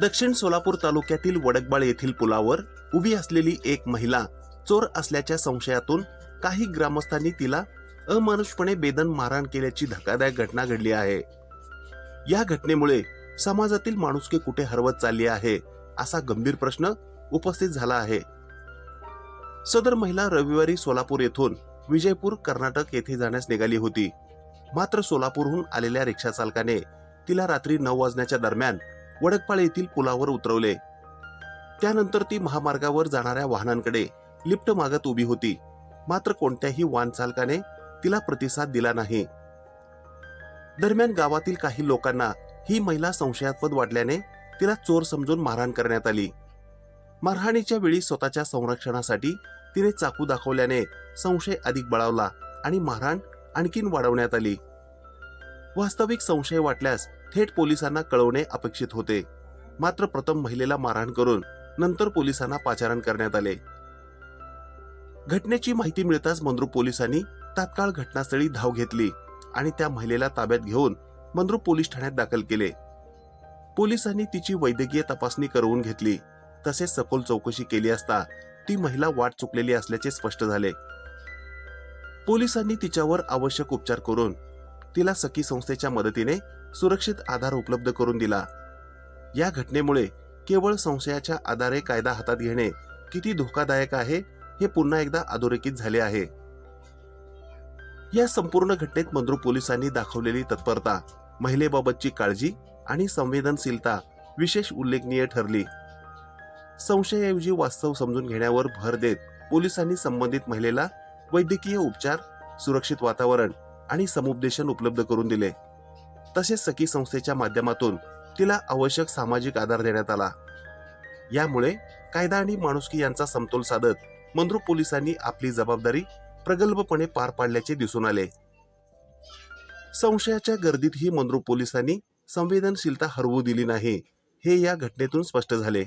दक्षिण सोलापूर तालुक्यातील वडकबाळ येथील पुलावर उभी असलेली एक महिला चोर असल्याच्या संशयातून काही ग्रामस्थांनी तिला अमानुषपणे बेदम मारहाण केल्याची धक्कादायक घटना घडली आहे। या घटनेमुळे समाजातील माणुसकी कुठे हरवत चालली आहे असा गंभीर प्रश्न उपस्थित झाला आहे। सदर महिला रविवारी सोलापूर येथून विजयपूर कर्नाटक येथे जाण्यास निघाली होती। मात्र सोलापूरहून आलेल्या रिक्षा चालकाने तिला रात्री 9 वाजण्याच्या दरम्यान वडकपाळ येथील पुलावर उतरवले। त्यानंतर ती महामार्गावर जाणाऱ्या वाहनांकडे लिफ्ट मागत उभी होती। मात्र कोणत्याही वाहन चालकाने तिला प्रतिसाद दिला नाही। दरम्यान गावातील काही लोकांना ही महिला संशयास्पद वाटल्याने तिला चोर समजून मारहाण करण्यात आली। मारहाणीच्या वेळी स्वतःच्या संरक्षणासाठी तिने चाकू दाखवल्याने संशय अधिक बळावला आणि मारहाण आणखीन वाढवण्यात आली। वास्तविक संशय वाटल्यास थेट पोलिसांना कळवणे अपेक्षित होते। मात्र प्रथम महिलेला मारहाण करून नंतर पोलिसांना पाचारण करण्यात आले। घटनेची माहिती मिळताच मंद्रुप पोलिसांनी तात्काळ घटनास्थळी धाव घेतली आणि त्या महिलेला ताब्यात घेऊन मंद्रुप पोलीस ठाण्यात दाखल केले। पोलिसांनी तिची वैद्यकीय तपासणी करवून घेतली। तसेच सखोल चौकशी केली असता ती महिला वाट चुकलेली असल्याचे स्पष्ट झाले। पोलिसांनी तिच्यावर आवश्यक उपचार करून तिला सखी संस्थेच्या मदतीने सुरक्षित आधार उपलब्ध करून दिला। या घटनेमुळे केवळ संशयाच्या आधारे कायदा हातात घेणे किती धोकादायक आहे हे पुन्हा एकदा अधोरेखित झाले आहे। या संपूर्ण घटनेत मंद्रुप पोलिसांनी दाखवलेली तत्परता, महिलेबाबतची काळजी आणि संवेदनशीलता विशेष उल्लेखनीय ठरली। संशयाऐवजी वास्तव समजून घेण्यावर भर देत पोलिसांनी संबंधित महिलेला वैद्यकीय उपचार, सुरक्षित वातावरण आणि समुपदेशन उपलब्ध करून दिले। तसेच सखी संस्थेच्या माध्यमातून तिला आवश्यक सामाजिक आधार देण्यात आला। यामुळे कायदा आणि माणुसकी यांचा समतोल साधत मंद्रुप पोलिसांनी आपली जबाबदारी प्रगल्भपणे पार पाडल्याचे दिसून आले। संशयाच्या गर्दीतही मंद्रुप पोलिसांनी संवेदनशीलता हरवू दिली नाही, हे या घटनेतून स्पष्ट झाले।